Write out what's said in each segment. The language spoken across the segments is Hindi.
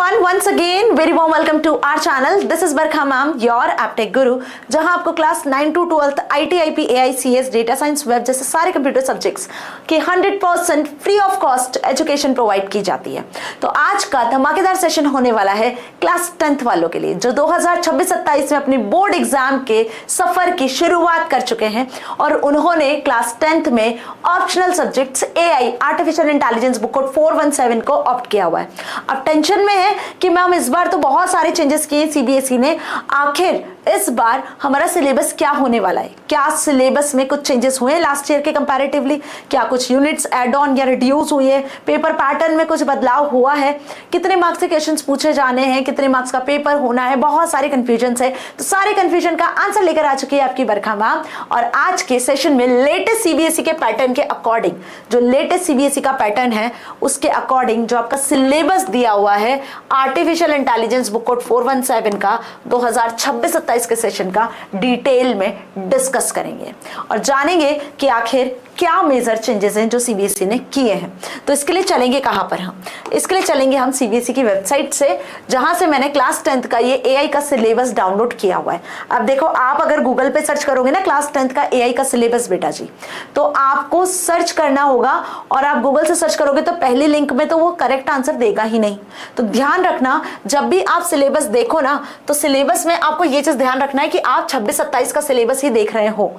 everyone, once again very warm welcome to our channel. This is Barkha ma'am, your AppTech Guru, जहां आपको class 9 to 12th IT, IP, AI, CS, data science, web जैसे सारे कंप्यूटर सब्जेक्ट्स के 100% free of cost education provide की जाती है। तो आज का धमाकेदार सेशन होने वाला है क्लास 10th वालों के लिए, जो 2026-27 में अपनी बोर्ड एग्जाम के सफर की शुरुआत कर चुके हैं और उन्होंने क्लास 10th में optional subjects AI artificial intelligence book code 417 को ऑप्ट किया हुआ है। अब टेंशन में है कि मैम इस बार तो बहुत सारे चेंजेस किए सीबीएसई ने, आखिर इस बार हमारा सिलेबस क्या होने वाला है? क्या सिलेबस में कुछ चेंजेस हुए हैं लास्ट ईयर के कंपैरेटिवली? क्या कुछ यूनिट्स ऐड ऑन या रिड्यूस हुई है? पेपर पैटर्न में कुछ बदलाव हुआ है? कितने मार्क्स के क्वेश्चंस पूछे जाने हैं? कितने मार्क्स का पेपर होना है? बहुत सारे कंफ्यूजन्स है। तो सारे कंफ्यूजन का आंसर लेकर आ चुकी है आपकी बरखा मैम, और आज के सेशन में लेटेस्ट सीबीएसई के पैटर्न के अकॉर्डिंग, जो लेटेस्ट सीबीएसई का पैटर्न है उसके अकॉर्डिंग जो आपका सिलेबस दिया हुआ है आर्टिफिशियल इंटेलिजेंस बुक कोड 417 का 2026-27 के सेशन का डिटेल में डिस्कस करेंगे और जानेंगे कि आखिर क्या मेजर चेंजेस हैं जो सीबीएसई ने किए हैं। तो इसके लिए चलेंगे कहां पर? हम इसके लिए चलेंगे हम सीबीएसई की वेबसाइट से, जहां से मैंने क्लास 10th का ये एआई का सिलेबस डाउनलोड किया हुआ है। अब देखो, आप अगर गूगल पे सर्च करोगे ना क्लास 10th का एआई का सिलेबस बेटा जी, तो आपको सर्च करना होगा और आप गूगल से सर्च करोगे तो पहली लिंक में तो वो करेक्ट आंसर देगा ही नहीं। तो ध्यान रखना, जब भी आप सिलेबस देखो ना, तो सिलेबस में आपको ये चीज ध्यान रखना है कि आप 26-27 का सिलेबस ही देख रहे हो।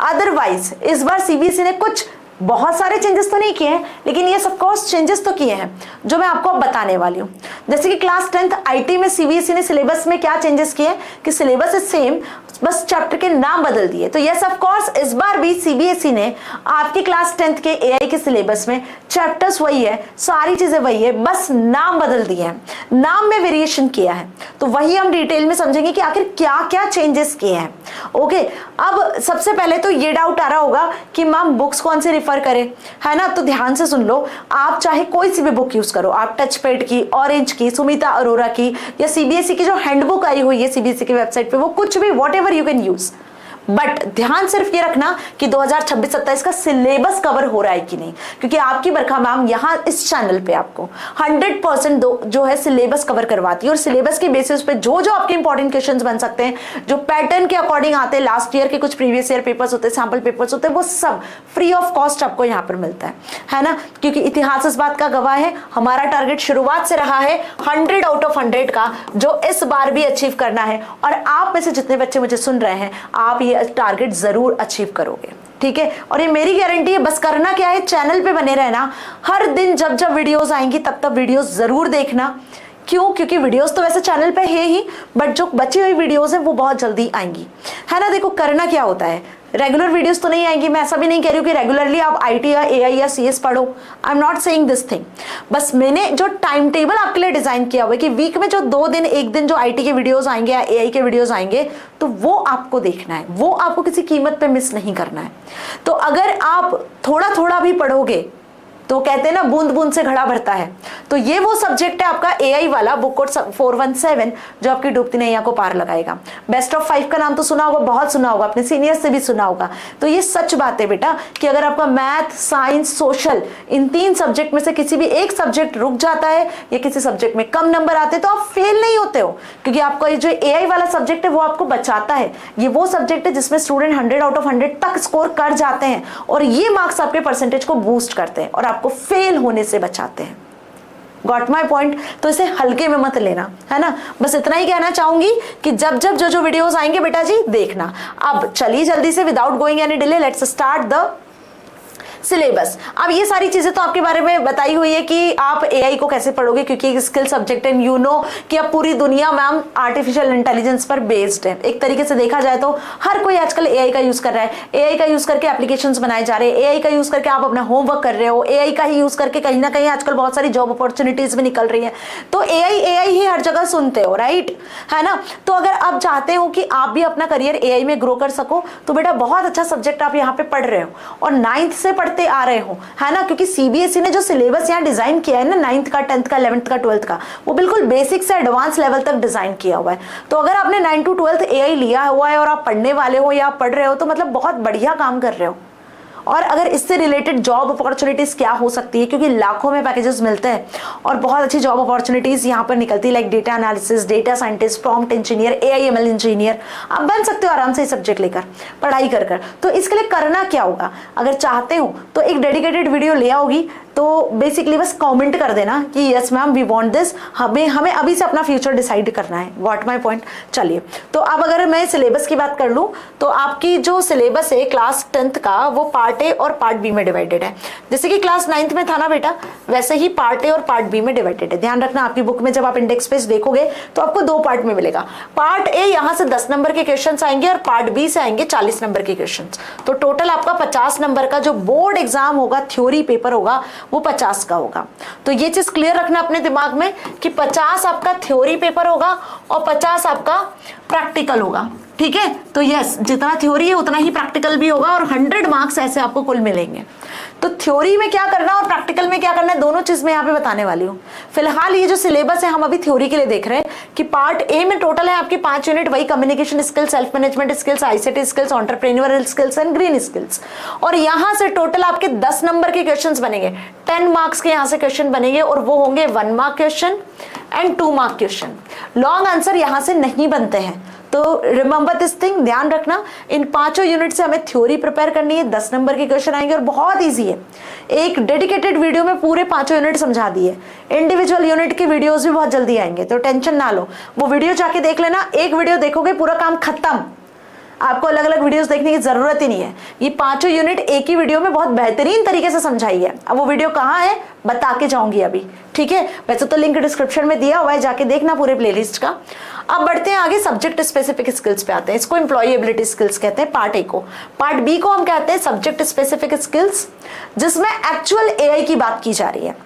अदरवाइज इस बार सीबीएसई ने कुछ बहुत सारे चेंजेस तो नहीं किए हैं, लेकिन ये सब कोर्स चेंजेस तो किए हैं जो मैं आपको अब बताने वाली हूँ। जैसे कि क्लास 10th आईटी में सीबीएसई ने सिलेबस में क्या चेंजेस किए कि सिलेबस इज सेम, बस चैप्टर के नाम बदल दिए। तो यस ऑफ कोर्स इस बार भी सीबीएसई ने आपकी क्लास 10th के एआई के सिलेबस में चैप्टर्स वही है, सारी चीजें वही है, बस नाम बदल दिए हैं, नाम में वेरिएशन किया है। तो वही हम डिटेल में समझेंगे कि आखिर क्या क्या चेंजेस किए हैं। ओके, अब सबसे पहले तो ये डाउट आ रहा होगा कि मैम बुक्स कौन से रिफर करें, है ना? तो ध्यान से सुन लो, आप चाहे कोई सी भी बुक यूज करो, आप टचपैड की, ऑरेंज की, सुमिता अरोरा की, या सीबीएसई की जो हैंडबुक आई हुई है सीबीएसई की वेबसाइट पे, वो कुछ भी what ever you can use. But ध्यान सिर्फ ये रखना कि 2026-27 का सिलेबस कवर हो रहा है कि नहीं, क्योंकि आपकी बरखा मैम यहाँ इस चैनल पे आपको 100% जो है सिलेबस कवर करवाती है, और सिलेबस के बेसिस पे जो जो आपके इंपॉर्टेंट क्वेश्चंस बन सकते हैं, जो पैटर्न के अकॉर्डिंग आते हैं, लास्ट ईयर के कुछ प्रीवियस ईयर पेपर्स होते हैं, सैंपल पेपर्स होते हैं, वो सब फ्री ऑफ कॉस्ट आपको यहाँ पर मिलता है ना? क्योंकि इतिहास इस बात का गवाह है, हमारा टारगेट शुरुआत से रहा है 100 आउट ऑफ 100 का, जो इस बार भी अचीव करना है। और आप में से जितने बच्चे मुझे सुन रहे हैं, आप ये टारगेट जरूर अचीव करोगे, ठीक है? और ये मेरी गारंटी है। बस करना क्या है, चैनल पे बने रहना, हर दिन जब जब वीडियोस आएंगी तब तब वीडियोस जरूर देखना। क्यों? क्योंकि वीडियोस तो वैसे चैनल पे है ही, बट जो बची हुई वीडियोस हैं वो बहुत जल्दी आएंगी, है ना? देखो, करना क्या होता है, रेगुलर वीडियोस तो नहीं आएंगी, मैं ऐसा भी नहीं कह रही हूँ कि रेगुलरली आप आईटी या एआई या सीएस पढ़ो, I am not saying this thing. बस मैंने जो टाइम टेबल आपके लिए डिजाइन किया हुआ है कि वीक में जो 2 दिन, एक दिन जो आईटी के वीडियोस आएंगे या एआई के वीडियोस आएंगे, तो वो आपको देखना है, वो आपको किसी कीमत पे मिस नहीं करना है। तो अगर आप थोड़ा थोड़ा भी पढ़ोगे, तो कहते हैं ना बूंद बूंद से घड़ा भरता है, तो ये वो सब्जेक्ट है आपका एआई वाला बुक कोड 417, जो आपकी डूबती नैया को पार लगाएगा। बेस्ट ऑफ 5 का नाम तो सुना होगा, बहुत सुना होगा, अपने सीनियर से भी सुना होगा। तो ये सच बात है बेटा कि अगर आपका मैथ, साइंस, सोशल, इन 3 सब्जेक्ट में से किसी भी एक सब्जेक्ट रुक जाता है या किसी सब्जेक्ट में कम नंबर आते हैं, तो आप फेल नहीं होते हो, क्योंकि आपका ये जो एआई वाला सब्जेक्ट है वो आपको बचाता है। ये वो सब्जेक्ट है जिसमें स्टूडेंट 100 आउट ऑफ 100 तक स्कोर कर जाते हैं, और ये मार्क्स आपके परसेंटेज को बूस्ट करते हैं और आपको फेल होने से बचाते हैं। Got my point? तो इसे हल्के में मत लेना, है ना? बस इतना ही कहना चाहूंगी कि जब जब जो जो वीडियोस आएंगे बेटा जी देखना। अब चलिए जल्दी से, without going any delay, let's start the syllabus. अब ये सारी चीजें तो आपके बारे में बताई हुई है कि आप एआई को कैसे पढ़ोगे, क्योंकि एक स्किल सब्जेक्ट है, यू नो कि अब पूरी दुनिया मैम आर्टिफिशियल इंटेलिजेंस पर बेस्ड है। एक तरीके से देखा जाए तो हर कोई आजकल एआई का यूज कर रहा है, एआई का यूज करके एप्लीकेशंस बनाए जा रहे हैं, एआई का यूज करके आप अपना होमवर्क कर रहे हो, एआई का ही यूज करके कहीं ना कहीं आजकल बहुत सारी जॉब अपॉर्चुनिटीज भी निकल रही है। तो एआई एआई ही हर जगह सुनते हो, राइट, है ना? तो अगर आप चाहते हो कि आप भी अपना करियर एआई में ग्रो कर सको, तो बेटा बहुत अच्छा सब्जेक्ट आप यहाँ पे पढ़ रहे हो और 9th से पढ़ते आ रहे हो, है ना? क्योंकि सीबीएसई ने जो सिलेबस यहाँ डिजाइन किया है ना, 9th का, 10th का, 11th का, 12th का, वो बिल्कुल बेसिक से एडवांस लेवल तक डिजाइन किया हुआ है। तो अगर आपने 9 to 12th एआई लिया हुआ है और आप पढ़ने वाले हो या आप पढ़ रहे हो, तो मतलब बहुत बढ़िया काम कर रहे हो। और अगर इससे रिलेटेड जॉब अपॉर्चुनिटीज क्या हो सकती है, क्योंकि लाखों में पैकेजेस मिलते हैं और बहुत अच्छी जॉब अपॉर्चुनिटीज यहाँ पर निकलती है, like data analysis, data scientist, prompt engineer, AIML engineer, आप बन सकते हो आराम से सब्जेक्ट लेकर, पढ़ाई कर कर। तो इसके लिए करना क्या होगा, अगर चाहते हो तो एक डेडिकेटेड वीडियो ले आओगी, तो बेसिकली बस कमेंट कर देना कि yes ma'am we want this, हमें अभी से अपना फ्यूचर डिसाइड करना है। Got my point. चलिए, तो अब अगर मैं सिलेबस की बात कर लूँ तो आपकी जो सिलेबस है क्लास 10th का वो पार्ट ए और पार्ट बी में डिवाइडेड है। जैसे कि क्लास 9th में था ना बेटा, वैसे ही पार्ट ए और पार्ट बी में डिवाइडेड है। ध्यान रखना, आपकी बुक में जब आप इंडेक्स पेज देखोगे तो आपको 2 पार्ट में मिलेगा। पार्ट ए यहाँ से 10 नंबर के क्वेश्चन आएंगे और पार्ट बी से आएंगे 40 नंबर के क्वेश्चन। तो टोटल आपका 50 नंबर का जो बोर्ड एग्जाम होगा, थ्योरी पेपर होगा, वो 50 का होगा। तो ये चीज क्लियर रखना अपने दिमाग में कि 50 आपका थ्योरी पेपर होगा और 50 आपका प्रैक्टिकल होगा। ठीक है, तो यस, जितना थ्योरी है उतना ही प्रैक्टिकल भी होगा और 100 मार्क्स ऐसे आपको कुल मिलेंगे। तो थ्योरी में क्या करना और प्रैक्टिकल में क्या करना है, दोनों चीज मैं यहाँ पे बताने वाली हूँ। फिलहाल ये जो सिलेबस है हम अभी थ्योरी के लिए देख रहे हैं कि पार्ट ए में टोटल है आपकी 5 यूनिट, वही communication skills, self management skills, ICT skills, entrepreneurial skills and green skills. और यहाँ से टोटल आपके 10 नंबर के क्वेश्चन बनेंगे, 10 मार्क्स के यहाँ से क्वेश्चन बनेंगे और वो होंगे 1 mark question and 2 mark question. Long answer यहाँ से नहीं बनते हैं, तो रिमेंबर दिस थिंग, ध्यान रखना। इन 5 यूनिट से हमें थ्योरी प्रिपेयर करनी है, 10 नंबर के क्वेश्चन आएंगे और बहुत इजी है। एक डेडिकेटेड वीडियो में पूरे 5 यूनिट समझा दिए। इंडिविजुअल यूनिट के वीडियोस भी बहुत जल्दी आएंगे, तो टेंशन ना लो, वो वीडियो जाके देख लेना। एक वीडियो देखोगे पूरा काम खत्म, आपको अलग अलग वीडियोस देखने की जरूरत ही नहीं है। ये 5 यूनिट एक ही वीडियो में बहुत बेहतरीन तरीके से समझाई है। अब वो वीडियो कहाँ है बता के जाऊंगी अभी, ठीक है। वैसे तो लिंक डिस्क्रिप्शन में दिया हुआ है, जाके देखना पूरे प्लेलिस्ट का। अब बढ़ते हैं आगे, सब्जेक्ट स्पेसिफिक स्किल्स पे आते हैं। इसको एम्प्लॉयबिलिटी स्किल्स कहते हैं पार्ट ए को। पार्ट बी को हम कहते हैं सब्जेक्ट स्पेसिफिक स्किल्स, जिसमें एक्चुअल AI की बात की जा रही है।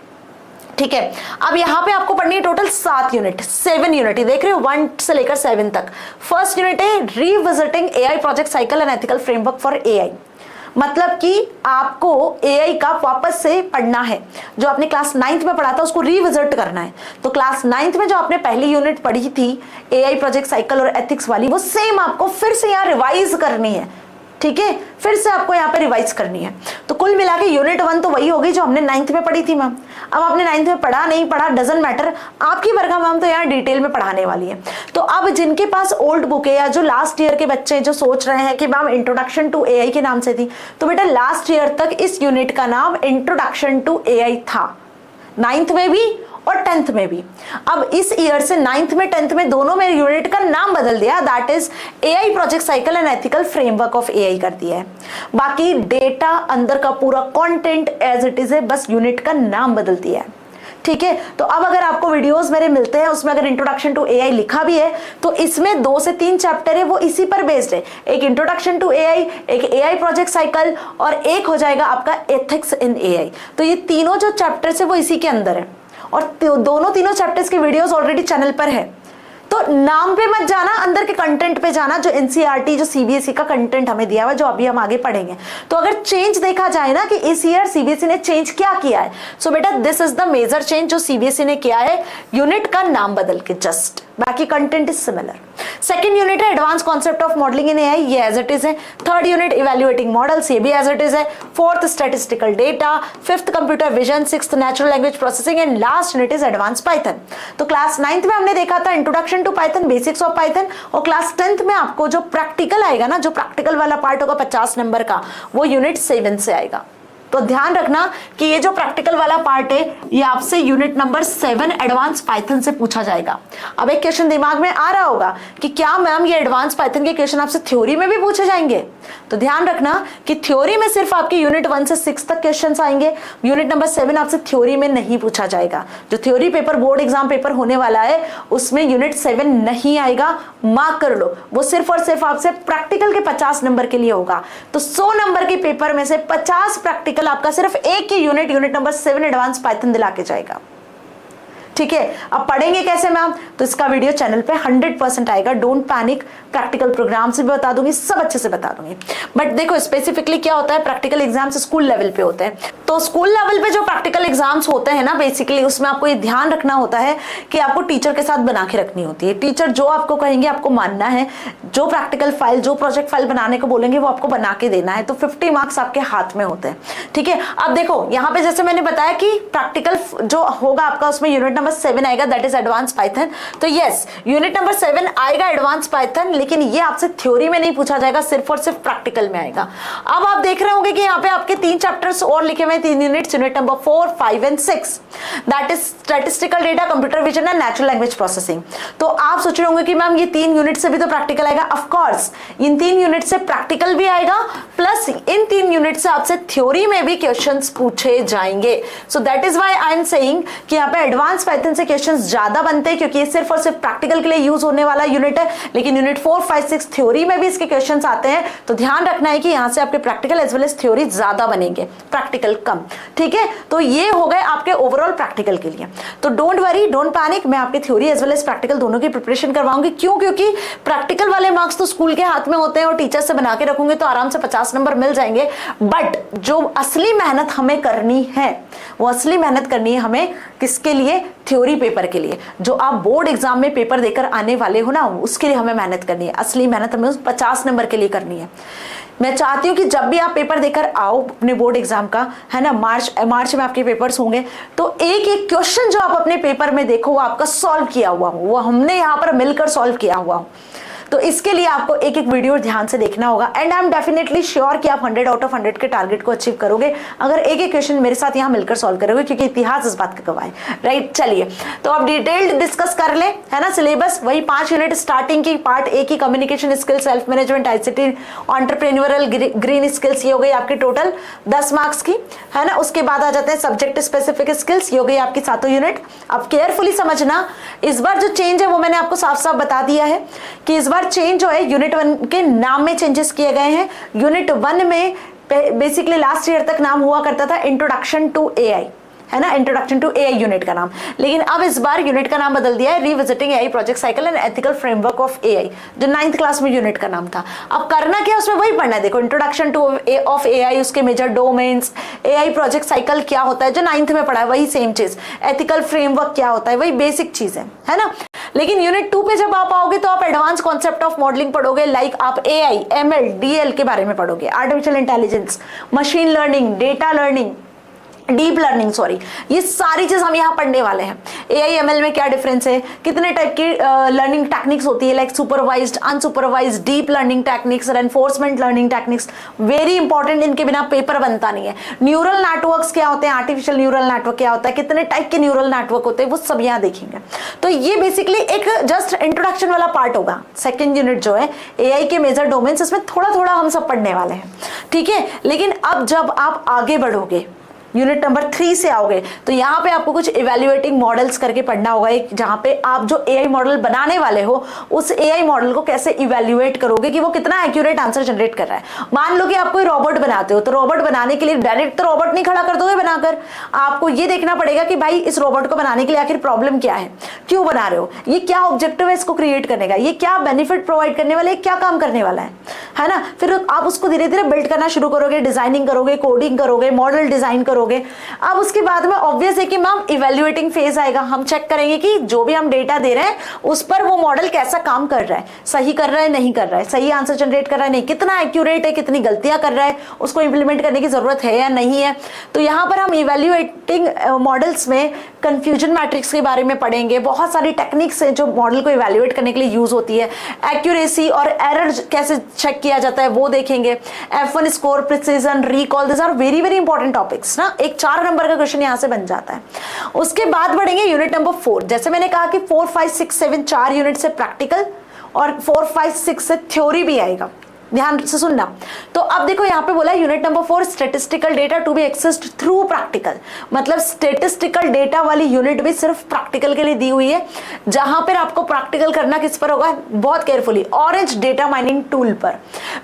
ठीक है, अब यहाँ पे आपको पढ़नी है टोटल 7 यूनिट, 7 यूनिट, देख रहे हो 1 से लेकर 7 तक। फर्स्ट यूनिट है revisiting AI project cycle and ethical framework for AI। मतलब कि आपको AI का वापस से पढ़ना है, जो आपने क्लास 9th में पढ़ा था उसको रिविजिट करना है। तो क्लास 9th में जो आपने पहली यूनिट पढ़ी थी AI प्रोजेक्ट साइकिल और एथिक्स वाली, वो सेम आपको फिर से यहाँ रिवाइज करनी है। ठीक है, फिर से आपको यहाँ पे रिवाइज करनी है। तो कुल मिला के यूनिट 1 तो वही होगी जो हमने 9th में पढ़ी थी मैम। अब आपने 9th में पढ़ा नहीं पढ़ा डजंट मैटर, आपकी वर्गा मैम तो यहाँ डिटेल में पढ़ाने वाली है। तो अब जिनके पास ओल्ड बुक है या जो लास्ट ईयर के बच्चे हैं जो सोच रहे हैं कि मैम इंट्रोडक्शन टू AI के नाम से थी, तो बेटा लास्ट ईयर तक इस यूनिट का नाम इंट्रोडक्शन टू AI था, 9th में भी और 10th में भी। अब इस ईयर से 9th में 10th में दोनों में यूनिट का नाम बदल दिया, that is AI project cycle and ethical framework of AI कर दिया है। बाकी डेटा अंदर का पूरा कंटेंट एज इट इज है, बस यूनिट का नाम बदल दिया है। ठीक है, तो अब अगर आपको वीडियोस मेरे मिलते हैं उसमें अगर इंट्रोडक्शन टू AI लिखा भी है तो इसमें 2 से 3 चैप्टर है, वो इसी पर बेस्ड है। एक इंट्रोडक्शन टू AI, एक AI प्रोजेक्ट साइकिल और एक हो जाएगा आपका एथिक्स इन AI। तो ये तीनों जो चैप्टर्स है वो इसी के अंदर है और दोनों तीनों चैप्टर्स के वीडियोस ऑलरेडी चैनल पर है। तो नाम पे मत जाना, अंदर के कंटेंट पे जाना, जो NCERT जो CBSE का कंटेंट हमें दिया हुआ जो अभी हम आगे पढ़ेंगे। तो अगर चेंज देखा जाए ना कि इस ईयर CBSE ने चेंज क्या किया है, सो बेटा this is the major change जो CBSE ने किया है, यूनिट का नाम बदल के जस्ट, बाकी content is similar. Second unit है advance concept of modelling in AI, ये एज इट इज है। थर्ड यूनिट इवैल्यूएटिंग मॉडल्स, ये भी एज इट इज है। Fourth statistical data, fifth computer vision, sixth natural language processing and last unit is advance Python. तो क्लास 9th में हमने देखा था introduction to Python, basics of Python, और क्लास 10th में आपको जो प्रैक्टिकल आएगा ना, जो प्रैक्टिकल वाला पार्ट होगा 50 नंबर का, वो यूनिट 7 से आएगा। तो ध्यान रखना कि ये जो प्रैक्टिकल वाला पार्ट है ये आपसे यूनिट नंबर 7 एडवांस पाइथन से पूछा जाएगा। अब एक क्वेश्चन दिमाग में आ रहा होगा कि क्या मैम ये एडवांस पाइथन के क्वेश्चन आपसे थ्योरी में भी पूछे जाएंगे? तो ध्यान रखना कि थ्योरी में सिर्फ आपके यूनिट 1 से 6 तक क्वेश्चन आएंगे, यूनिट नंबर 7 आपसे थ्योरी में नहीं पूछा जाएगा। जो theory paper board exam paper होने वाला है उसमें यूनिट 7 नहीं आएगा, मार्क कर लो। वो सिर्फ और सिर्फ आपसे प्रैक्टिकल के 50 नंबर के लिए होगा। तो 100 नंबर के पेपर में से 50 प्रैक्टिकल आपका सिर्फ एक ही यूनिट नंबर 7 एडवांस पाइथन दिला के जाएगा। ठीक है, अब पढ़ेंगे कैसे मैम, तो इसका वीडियो चैनल पे 100% आएगा। डोंट पैनिक, प्रैक्टिकल प्रोग्राम से भी बता दूंगी, सब अच्छे से बता दूंगी। बट देखो स्पेसिफिकली क्या होता है, प्रैक्टिकल एग्जाम्स स्कूल लेवल पे होते हैं। तो स्कूल लेवल पे जो प्रैक्टिकल एग्जाम्स होते हैं ना, बेसिकली उसमें आपको ये ध्यान रखना होता है कि आपको टीचर के साथ बना के रखनी होती है। टीचर जो आपको कहेंगे आपको मानना है, जो प्रैक्टिकल फाइल, जो प्रोजेक्ट फाइल बनाने को बोलेंगे वो आपको बना के देना है। तो 50 मार्क्स आपके हाथ में होते हैं, ठीक है। अब देखो यहाँ पे जैसे मैंने बताया कि प्रैक्टिकल जो होगा आपका उसमें यूनिट नंबर 7 आएगा, दैट इज एडवांस पाइथन। तो यस, यूनिट नंबर 7 आएगा एडवांस पाइथन, लेकिन ये आपसे थ्योरी में नहीं पूछा जाएगा, सिर्फ और सिर्फ प्रैक्टिकल में आएगा। अब आप देख रहे होंगे कि यहाँ पे आपके 3 चैप्टर्स और लिखे हुए हैं, 3 units, unit number 4, 5 and 6, that is statistical data, computer vision and natural language processing. तो आप सोच रहे होंगे कि मैम ये 3 यूनिट से भी तो प्रैक्टिकल आएगा। ऑफ कोर्स इन 3 यूनिट से प्रैक्टिकल भी आएगा, प्लस इन 3 यूनिट से आपसे थ्योरी में भी क्वेश्चंस पूछे जाएंगे। So that is why I am saying कि यहाँ पे एडवांस पाइथन से क्वेश्चंस ज्यादा बनते हैं, क्योंकि ये सिर्फ और सिर्फ प्रैक्टिकल के लिए यूज होने वाला यूनिट है। लेकिन यूनिट 4, 5, 6 थ्योरी में भी इसके क्वेश्चंस आते हैं। तो ध्यान रखना है कि यहाँ से आपके practical as well as theory ज्यादा बनेंगे, प्रैक्टिकल कम, ठीक है। तो ये हो गए आपके ओवरऑल प्रैक्टिकल के लिए। तो डोंट वरी, डोंट पैनिक, मैं आपकी theory as well as practical दोनों की प्रिपरेशन करवाऊंगी। क्यों? क्योंकि प्रैक्टिकल वाले मार्क्स तो स्कूल के हाथ में होते हैं और टीचर से बना के रखूंगे तो आराम से 50 नंबर मिल जाएंगे। बट जो असली मेहनत हमें करनी है, वो असली मेहनत करनी है हमें किसके लिए? थ्योरी पेपर के लिए। जो आप बोर्ड एग्जाम में पेपर देकर आने वाले हो ना, उसके लिए हमें मेहनत करनी है। असली मेहनत हमें उस 50 नंबर के लिए करनी है। मैं चाहती हूँ कि जब भी आप पेपर देकर आओ अपने बोर्ड एग्जाम का, है ना, मार्च में आपके पेपर्स होंगे, तो एक एक क्वेश्चन जो आप अपने पेपर में देखो वो आपका सॉल्व किया हुआ हो, वो हमने यहाँ पर मिलकर सॉल्व किया हुआ हो। तो इसके लिए आपको एक एक वीडियो ध्यान से देखना होगा। And I am definitely sure कि आप 100 आउट ऑफ 100 के टारगेट को अचीव करोगे अगर एक एक क्वेश्चन मेरे साथ यहाँ मिलकर सॉल्व करोगे, क्योंकि इतिहास इस बात का गवाह है, राइट। चलिए, तो आप डिटेल्ड डिस्कस कर ले, है ना, सिलेबस वही 5 यूनिट स्टार्टिंग की, पार्ट ए की communication skill, self management, ICT, entrepreneurial, green skills, ये हो गई आपकी टोटल 10 मार्क्स की, है ना। उसके बाद आ जाते हैं सब्जेक्ट स्पेसिफिक स्किल्स, ये हो गई आपकी 7 यूनिट। अब केयरफुली समझना, इस बार जो चेंज है वो मैंने आपको साफ साफ बता दिया है कि इस बार चेंज जो है यूनिट 1 के नाम में चेंजेस किए गए हैं। यूनिट 1 में बेसिकली लास्ट ईयर तक नाम हुआ करता था इंट्रोडक्शन टू एआई, है ना, इंट्रोडक्शन टू एआई यूनिट का नाम। लेकिन अब इस बार यूनिट का नाम बदल दिया है, revisiting AI project cycle and ethical framework of AI, जो 9th क्लास में यूनिट का नाम था। अब करना क्या, उसमें वही पढ़ना है। देखो, इंट्रोडक्शन टू ऑफ एआई, उसके major domains, AI project cycle क्या होता है जो 9th में पढ़ा है वही सेम चीज, एथिकल फ्रेमवर्क क्या होता है वही बेसिक चीज है ना। लेकिन यूनिट 2 पे जब आप आओगे तो आप एडवांस कॉन्सेप्ट ऑफ मॉडलिंग पढ़ोगे, लाइक आप एआई, एमएल, डीएल के बारे में पढ़ोगे, artificial intelligence, machine learning, data learning, deep learning, sorry, ये सारी चीज हम यहाँ पढ़ने वाले हैं। एआई एमएल में क्या डिफरेंस है, कितने टाइप की लर्निंग टेक्निक्स होती है, like supervised, unsupervised, deep learning techniques, reinforcement learning techniques, very important, इनके बिना पेपर बनता नहीं है। न्यूरल नेटवर्क्स क्या होते हैं, आर्टिफिशियल न्यूरल नेटवर्क क्या होता है, कितने टाइप के न्यूरल नेटवर्क होते हैं, वो सब यहाँ देखेंगे। तो ये बेसिकली एक जस्ट इंट्रोडक्शन वाला पार्ट होगा। सेकेंड यूनिट जो है एआई के मेजर डोमेन्स, इसमें थोड़ा थोड़ा हम सब पढ़ने वाले हैं, ठीक है। लेकिन अब जब आप आगे बढ़ोगे, यूनिट नंबर 3 से आओगे, तो यहाँ पे आपको कुछ इवेल्युएटिंग मॉडल्स करके पढ़ना होगा, एक जहाँ पे आप जो एआई मॉडल बनाने वाले हो उस एआई मॉडल को कैसे इवेल्युएट करोगे कि वो कितना एक्यूरेट आंसर जनरेट कर रहा है। मान लो कि आप कोई रोबोट बनाते हो, तो रोबोट बनाने के लिए डायरेक्ट तो रोबोट नहीं खड़ा कर दोगे बनाकर, आपको ये देखना पड़ेगा कि भाई इस रोबोट को बनाने के लिए आखिर प्रॉब्लम क्या है, क्यों बना रहे हो, ये क्या ऑब्जेक्टिव है इसको क्रिएट करने का, ये क्या बेनिफिट प्रोवाइड करने वाला है, क्या काम करने वाला है ना। फिर आप उसको धीरे धीरे बिल्ड करना शुरू करोगे, डिजाइनिंग करोगे, कोडिंग करोगे, मॉडल डिजाइन करोगे। अब उसके बाद में ऑब्वियस है कि मैम इवेल्युएटिंग फेज आएगा, हम चेक करेंगे कि जो भी हम डेटा दे रहे हैं उस पर वो मॉडल कैसा काम कर रहा है, सही कर रहा है, नहीं कर रहा है, सही आंसर जनरेट कर रहा है, नहीं, कितना एक्यूरेट है, कितनी गलतियां कर रहा है, उसको इंप्लीमेंट करने की जरूरत है या नहीं है। तो यहाँ पर हम इवेल्युएटिंग मॉडल्स में कंफ्यूजन मैट्रिक्स के बारे में पढ़ेंगे, बहुत सारी टेक्निक्स हैं जो मॉडल को इवेल्युएट करने के लिए यूज होती है, एक्यूरेसी और एरर कैसे चेक किया जाता है वो देखेंगे, F1 score, precision, recall, this are very very important topics ना। एक 4 नंबर का क्वेश्चन यहां से बन जाता है। उसके बाद बढ़ेंगे यूनिट नंबर 4। जैसे मैंने कहा कि 4, 5, 6, 7 4 यूनिट से प्रैक्टिकल और 4, 5, 6 से थ्योरी भी आएगा, ध्यान से सुनना। तो अब देखो यहाँ पे बोला unit number 4 statistical data to be accessed through practical, मतलब स्टैटिस्टिकल डेटा वाली यूनिट भी सिर्फ प्रैक्टिकल के लिए दी हुई है, जहां पर आपको प्रैक्टिकल करना किस पर होगा, बहुत carefully, orange data mining tool पर।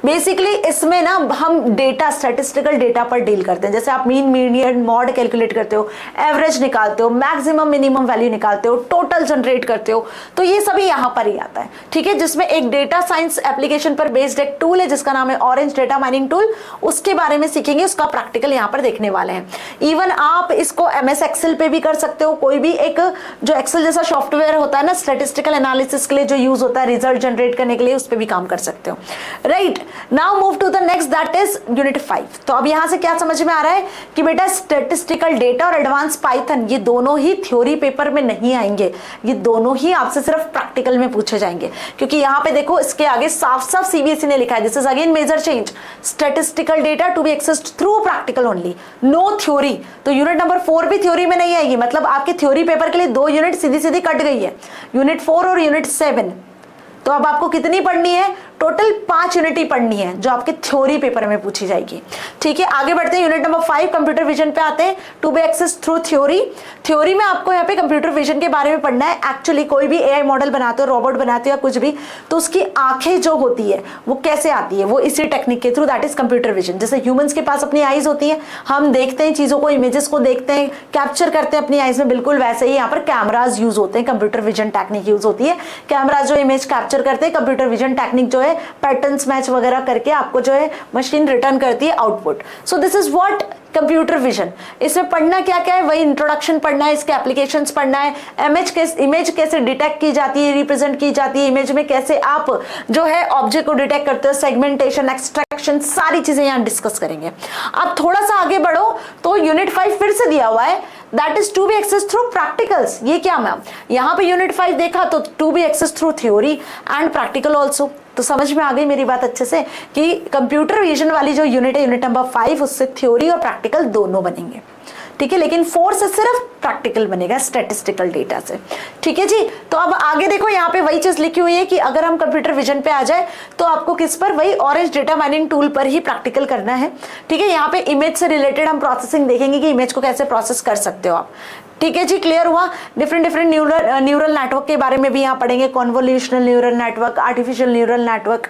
बेसिकली इसमें ना हम डेटा, स्टैटिस्टिकल डेटा पर डील करते हैं, जैसे आप मीन, मीडियन, मॉड कैलकुलेट करते हो, एवरेज निकालते हो, मैक्सिमम मिनिमम वैल्यू निकालते हो, टोटल जनरेट करते हो, तो ये सभी यहां पर ही आता है, ठीक है। जिसमें एक डेटा साइंस एप्लीकेशन पर बेस्ड एक टूल है जिसका नाम है ऑरेंज डेटा माइनिंग टूल, उसके बारे में सीखेंगे, उसका प्रैक्टिकल यहां पर देखने वाले हैं। इवन आप इसको एमएस एक्सेल पे भी कर सकते हो, कोई भी एक जो एक्सेल जैसा सॉफ्टवेयर होता है ना स्टैटिस्टिकल एनालिसिस के लिए जो यूज होता है रिजल्ट जनरेट करने के लिए, उस पे भी काम कर सकते हो, right. Now move to the next, that is unit 5। तो अब यहां से क्या समझ में आ रहा है कि बेटा स्टैटिस्टिकल डेटा और एडवांस पाइथन ये दोनों ही थ्योरी पेपर में नहीं आएंगे, ये दोनों ही आपसे सिर्फ प्रैक्टिकल में पूछे जाएंगे, क्योंकि यहां पे देखो इसके आगे साफ साफ सीबीएसई ने लिखा है, this is again major change, statistical data to be accessed through practical only, no theory. तो यूनिट नंबर 4 भी थ्योरी में नहीं आएगी, मतलब आपके थ्योरी पेपर के लिए 2 यूनिट सीधी सीधी कट गई है, यूनिट 4 और यूनिट 7। तो अब आपको कितनी पढ़नी है, टोटल 5 यूनिट ही पढ़नी है जो आपके थ्योरी पेपर में पूछी जाएगी, ठीक है। आगे बढ़ते हैं, यूनिट नंबर 5 कंप्यूटर विजन पे आते हैं, to be access through theory. Theory में आपको यहाँ पे कंप्यूटर विजन के बारे में पढ़ना है। एक्चुअली कोई भी एआई मॉडल बनाते हो, रोबोट बनाते हो या कुछ भी, तो उसकी आंखें जो होती है वो कैसे आती है, वो इसी टेक्निक के through, that is computer vision. जैसे ह्यूमंस के पास अपनी आईज होती है, हम देखते हैं चीजों को, इमेजेस को देखते हैं, कैप्चर करते हैं अपनी आईज में, बिल्कुल वैसे ही यहाँ पर कैमराज यूज होते हैं, कंप्यूटर विजन टेक्निक यूज होती है। कैमराज जो इमेज कैप्चर करते हैं, कंप्यूटर विजन टेक्निक जो है पैटर्न्स मैच वगैरह करके आपको जो है मशीन रिटर्न करती है output. So this is what computer vision. इसमें पढ़ना क्या क्या है, वही इंट्रोडक्शन पढ़ना है, इसके एप्लीकेशंस पढ़ना है, इमेज कैसे डिटेक्ट की जाती है, रिप्रेजेंट की जाती है, इमेज में कैसे आप जो है ऑब्जेक्ट को डिटेक्ट करते हो, सेगमेंटेशन, एक्सट्रैक्शन, सारी चीजें यहाँ डिस्कस करेंगे। अब थोड़ा सा आगे बढ़ो तो यूनिट 5 फिर से दिया हुआ है, that is to be access through practicals. ये क्या मैम, यहाँ पे यूनिट 5 देखा तो to be access through theory and practical also. तो समझ में आ गई मेरी बात अच्छे से कि कंप्यूटर विजन वाली जो यूनिट है, यूनिट नंबर 5, उससे थ्योरी और प्रैक्टिकल दोनों बनेंगे, ठीक है। लेकिन 4 से सिर्फ प्रैक्टिकल बनेगा स्टैटिस्टिकल डेटा से, ठीक है जी। तो अब आगे देखो, यहाँ पे वही चीज लिखी हुई है कि अगर हम कंप्यूटर विजन पे आ जाए तो आपको किस पर, वही ऑरेंज डेटा माइनिंग टूल पर ही प्रैक्टिकल करना है, ठीक है। यहाँ पे इमेज से रिलेटेड हम प्रोसेसिंग देखेंगे कि इमेज को कैसे प्रोसेस कर सकते हो आप, ठीक है जी। क्लियर हुआ। डिफरेंट न्यूरल नेटवर्क के बारे में भी यहाँ पढ़ेंगे, convolutional neural network, artificial neural network.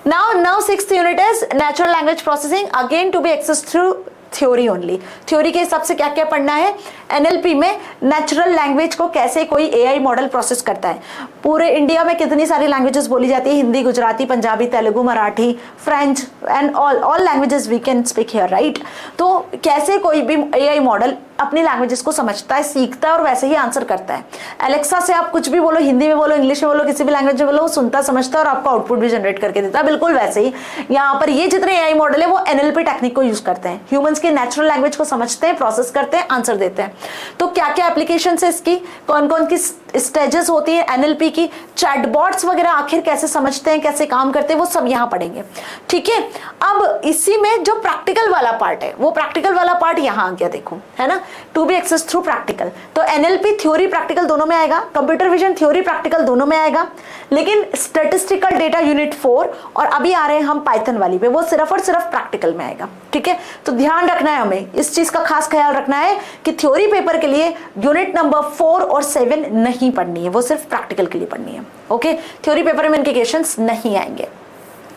Now 6th unit is natural language processing, again to be access through theory only. Theory के हिसाब से क्या क्या पढ़ना है, एनएलपी में नेचुरल लैंग्वेज को कैसे कोई एआई मॉडल प्रोसेस करता है। पूरे इंडिया में कितनी सारी लैंग्वेजेस बोली जाती है, Hindi, Gujarati, Punjabi, Telugu, Marathi, French and all languages we can speak here, right. तो कैसे कोई भी एआई मॉडल अपनी लैंग्वेजेस को समझता है, सीखता है और वैसे ही आंसर करता है। एलेक्सा से आप कुछ भी बोलो, हिंदी में बोलो, इंग्लिश में बोलो, किसी भी लैंग्वेज में बोलो, वो सुनता समझता है और आपको आउटपुट भी जनरेट करके देता है। बिल्कुल वैसे ही यहाँ पर ये जितने एआई मॉडल है वो एनएलपी टेक्निक को यूज करते हैं, ह्यूमंस के नेचुरल लैंग्वेज को समझते हैं, प्रोसेस करते हैं, आंसर देते हैं। तो क्या क्या एप्लीकेशन है इसकी, कौन कौन की स्टेजेस होती है एनएलपी की, चैटबॉट्स वगैरह आखिर कैसे समझते हैं, कैसे काम करते हैं, वो सब यहाँ पढ़ेंगे, ठीक है। अब इसी में जो प्रैक्टिकल वाला पार्ट है, वो प्रैक्टिकल वाला पार्ट यहाँ आ गया, देखो है ना, to be access through practical. तो एनएलपी थ्योरी प्रैक्टिकल दोनों में आएगा, कंप्यूटर विजन थ्योरी प्रैक्टिकल दोनों में आएगा, लेकिन स्टैटिस्टिकल डेटा यूनिट 4 और अभी आ रहे हैं हम पाइथन वाली पे, वो सिर्फ और सिर्फ प्रैक्टिकल में आएगा, ठीक है। तो ध्यान रखना है, हमें इस चीज का खास ख्याल रखना है कि थ्योरी पेपर के लिए यूनिट नंबर 4 और 7 नहीं पढ़नी है, वो सिर्फ प्रैक्टिकल के लिए पढ़नी है, ओके। थ्योरी पेपर में इनके क्वेश्चंस नहीं आएंगे।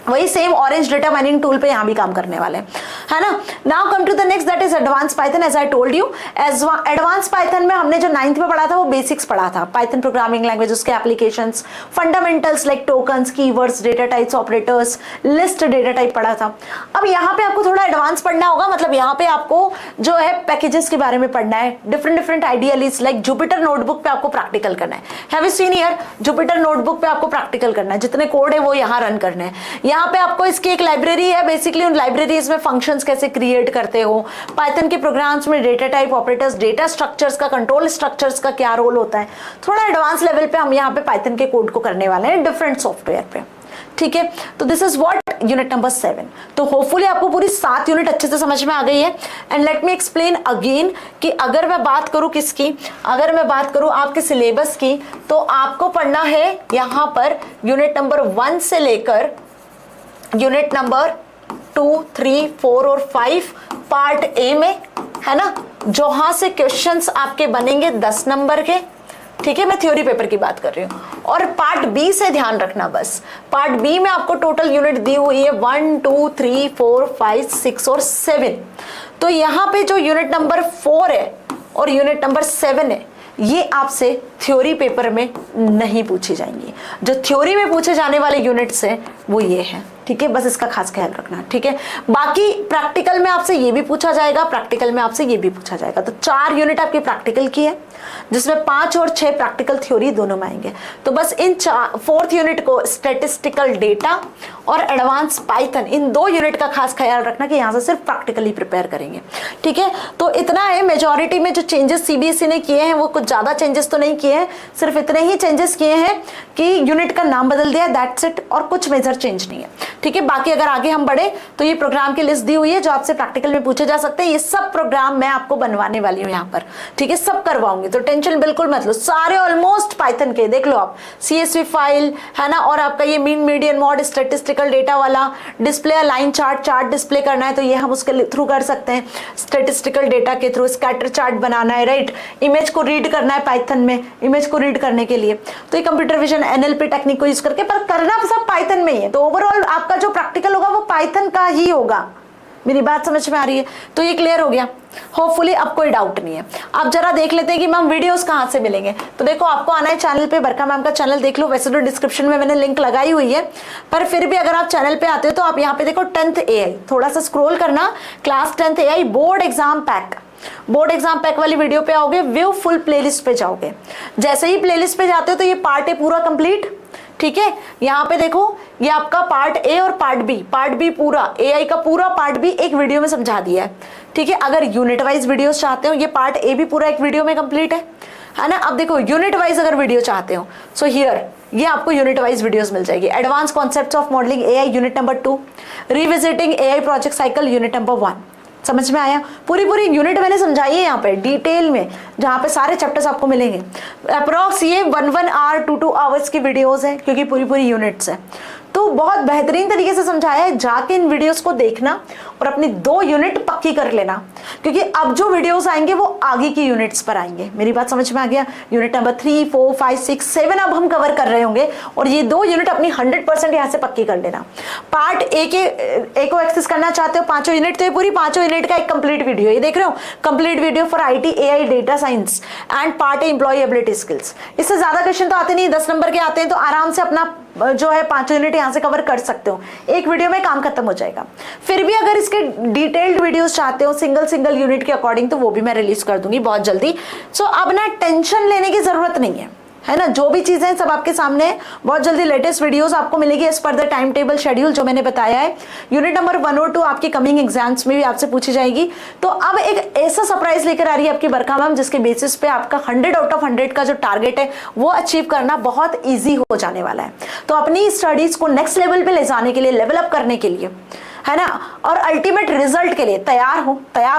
वही same Orange data mining tool पे यहाँ भी काम करने वाले हैं, है ना। Now come to the next, that is advance Python. As I told you, advance Python में हमने जो 9th में पढ़ा था वो बेसिक्स पढ़ा था, पाइथन प्रोग्रामिंग लैंग्वेज, उसके applications, fundamentals like tokens, keywords, data types, operators, list data type पढ़ा था। अब यहाँ पे आपको थोड़ा एडवांस पढ़ना होगा, मतलब यहाँ पे आपको जो है पैकेजेस के बारे में पढ़ना है, different idealist like Jupyter notebook पे आपको प्रैक्टिकल करना है। Have you seen here, Jupyter notebook पे आपको प्रैक्टिकल करना है, जितने कोड है वो यहाँ रन करने हैं। यहाँ पे आपको इसकी एक लाइब्रेरी है, बेसिकली उन लाइब्रेरीज में फंक्शंस कैसे क्रिएट करते हो, पाइथन के प्रोग्राम्स में data type, operators, data structures का, कंट्रोल स्ट्रक्चर्स का क्या रोल होता है, थोड़ा एडवांस लेवल पे हम यहाँ पे पाइथन के कोड को करने वाले हैं डिफरेंट सॉफ्टवेयर पे, ठीक है। तो this is what unit number 7। तो होपफुली आपको पूरी 7 यूनिट अच्छे से समझ में आ गई है। And let me explain again कि अगर मैं बात करूं किसकी, अगर मैं बात करूं आपके सिलेबस की, तो आपको पढ़ना है यहाँ पर यूनिट नंबर 1 से लेकर यूनिट नंबर 2, 3, 4 और 5 पार्ट ए में, है ना, जहां से क्वेश्चंस आपके बनेंगे 10 नंबर के, ठीक है, मैं थ्योरी पेपर की बात कर रही हूँ। और पार्ट बी से ध्यान रखना, बस पार्ट बी में आपको टोटल यूनिट दी हुई है 1, 2, 3, 4, 5, 6 और 7। तो यहाँ पे जो यूनिट नंबर 4 है और यूनिट नंबर 7 है, ये आपसे थ्योरी पेपर में नहीं पूछी जाएंगी। जो थ्योरी में पूछे जाने वाले यूनिट्स हैं वो ये है, ठीक है, बस इसका खास ख्याल रखना, ठीक है। बाकी प्रैक्टिकल में आपसे ये भी पूछा जाएगा, प्रैक्टिकल में आपसे ये भी पूछा जाएगा। तो 4 यूनिट आपकी प्रैक्टिकल की है, जिसमें 5 और 6 प्रैक्टिकल थ्योरी दोनों में आएंगे। तो बस इन 4th यूनिट को स्टैटिस्टिकल डेटा और एडवांस पाइथन, इन 2 यूनिट का खास ख्याल रखना कि यहाँ से सिर्फ प्रैक्टिकली प्रिपेयर करेंगे, ठीक है। तो इतना है, मेजॉरिटी में जो चेंजेस सीबीएसई ने किए हैं वो कुछ ज्यादा चेंजेस तो नहीं किए हैं, सिर्फ इतने ही चेंजेस किए हैं कि यूनिट का नाम बदल दिया, दैट्स इट, और कुछ मेजर चेंज नहीं है, ठीक है। बाकी अगर आगे हम बढ़े तो ये प्रोग्राम की लिस्ट दी हुई है जो आपसे प्रैक्टिकल में पूछे जा सकते हैं। ये सब प्रोग्राम मैं आपको बनवाने वाली हूँ यहाँ पर, ठीक है, सब करवाऊंगी, तो टेंशन बिल्कुल मत लो। सारे ऑलमोस्ट पाइथन के देख लो आप, CSV फाइल है ना, और आपका ये mean median mode statistical data वाला डिस्प्ले, लाइन चार्ट डिस्प्ले करना है तो ये हम उसके थ्रू कर सकते हैं, स्टैटिस्टिकल डेटा के थ्रू स्कैटर चार्ट बनाना है, राइट, इमेज को रीड करना है पाइथन में, इमेज को रीड करने के लिए तो ये कंप्यूटर विजन NLP टेक्निक को यूज करके, पर करना सब पाइथन में ही है। तो ओवरऑल आपका जो प्रैक्टिकल होगा वो पाइथन का ही होगा। मेरी बात समझ में आ रही है? तो ये क्लियर हो गया होपफुली, अब कोई डाउट नहीं है। आप जरा देख लेते हैं कि मैम वीडियोस कहाँ से मिलेंगे। तो देखो, आपको आना है चैनल पे, बरखा मैम का चैनल देख लो, वैसे तो डिस्क्रिप्शन में मैंने लिंक लगाई हुई है, पर फिर भी अगर आप चैनल पे आते हो तो आप यहाँ पे देखो 10th AI, थोड़ा सा स्क्रॉल करना, class 10th AI board exam pack वाली वीडियो पे आओगे, व्यू फुल प्लेलिस्ट पे जाओगे। जैसे ही प्लेलिस्ट पे जाते हो तो ये पार्ट ए पूरा कंप्लीट, ठीक है। यहाँ पे देखो, ये आपका पार्ट ए और पार्ट बी पूरा, AI का पूरा पार्ट बी एक वीडियो में समझा दिया है, ठीक है। अगर यूनिट वाइज वीडियोस चाहते हो, ये पार्ट ए भी पूरा एक वीडियो में कंप्लीट है ना। अब देखो, यूनिट वाइज अगर वीडियो चाहते हो, सो हियर ये आपको यूनिट वाइज वीडियोस मिल जाएगी। Advance concepts of modelling AI unit number 2, revisiting AI project cycle unit number 1। समझ में आया? पूरी यूनिट मैंने समझाई है यहाँ पे डिटेल में, जहाँ पे सारे चैप्टर्स आपको मिलेंगे। अप्रॉक्स ये 1 आवर 2 आवर्स की वीडियोस है, क्योंकि पूरी यूनिट्स है, तो बहुत बेहतरीन तरीके से समझाया है। जाके इन वीडियोस को देखना और अपनी 2 यूनिट पक्की कर लेना, क्योंकि अब जो वीडियोस आएंगे वो आगे की यूनिट्स पर आएंगे। मेरी बात समझ में आ गया? यूनिट नंबर 3, 4, 5, 6, 7 अब हम कवर कर रहे होंगे, और ये 2 यूनिट अपनी 100% यहाँ से पक्की कर लेना। पार्ट ए को एक्सेस करना चाहते हो 5 यूनिट, तो ये पूरी 5 यूनिट का एक कंप्लीट वीडियो, ये देख रहे हो, complete video for IT AI data science and part A employability skills. इससे ज्यादा क्वेश्चन तो आते नहीं, 10 नंबर के आते हैं, तो आराम से अपना जो है 5 यूनिट यहाँ से कवर कर सकते हो, एक वीडियो में काम खत्म हो जाएगा। फिर भी अगर इसके डिटेल्ड वीडियोस चाहते हो सिंगल यूनिट के अकॉर्डिंग, तो वो भी मैं रिलीज कर दूंगी बहुत जल्दी। सो अब ना टेंशन लेने की जरूरत नहीं है ना, जो भी चीजें सब आपके सामने है, बहुत जल्दी लेटेस्ट वीडियोस आपको मिलेगी as per the time table schedule जो मैंने बताया है। यूनिट नंबर 1 और 2 आपकी कमिंग एग्जाम्स में भी आपसे पूछी जाएगी। तो अब एक ऐसा सरप्राइज लेकर आ रही है आपकी बरखा मैम, जिसके बेसिस पे आपका 100 आउट ऑफ 100 का जो टारगेट है वो अचीव करना बहुत ईजी हो जाने वाला है। तो अपनी स्टडीज को नेक्स्ट लेवल पे ले जाने के लिए, लेवल अप करने के लिए, है ना, और अल्टीमेट रिजल्ट के लिए तैयार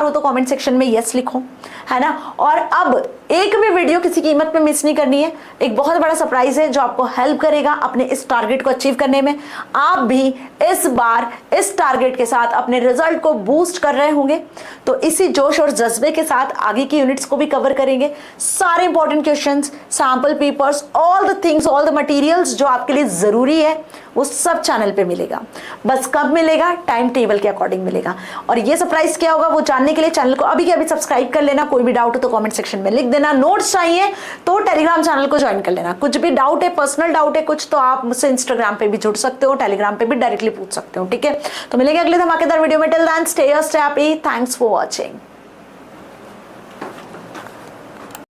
हो तो कमेंट सेक्शन में यस लिखो, है ना। और अब एक भी वीडियो किसी कीमत पे मिस नहीं करनी है। एक बहुत बड़ा सरप्राइज है जो आपको हेल्प करेगा अपने इस टारगेट को अचीव करने में। आप भी इस बार इस टारगेट के साथ अपने रिजल्ट को बूस्ट कर रहे होंगे, तो इसी जोश और जज्बे के साथ आगे की यूनिट्स को भी कवर करेंगे। सारे important questions, sample papers, all the things, all the materials जो आपके लिए जरूरी है वो सब चैनल पे मिलेगा। बस कब मिलेगा? टाइम टेबल के अकॉर्डिंग मिलेगा। और ये सरप्राइज क्या होगा वो जानने के लिए चैनल को अभी के अभी सब्सक्राइब कर लेना। कोई भी डाउट हो तो कमेंट सेक्शन में लिख देना। नोट्स चाहिए तो टेलीग्राम चैनल को ज्वाइन कर लेना। कुछ भी डाउट है, पर्सनल डाउट है कुछ, तो आप मुझसे इंस्टाग्राम पे भी जुड़ सकते हो, टेलीग्राम पे भी डायरेक्टली पूछ सकते हो, ठीक है। तो मिलेंगे अगले धमाकेदार वीडियो में। Till then stay happy. Thanks for watching.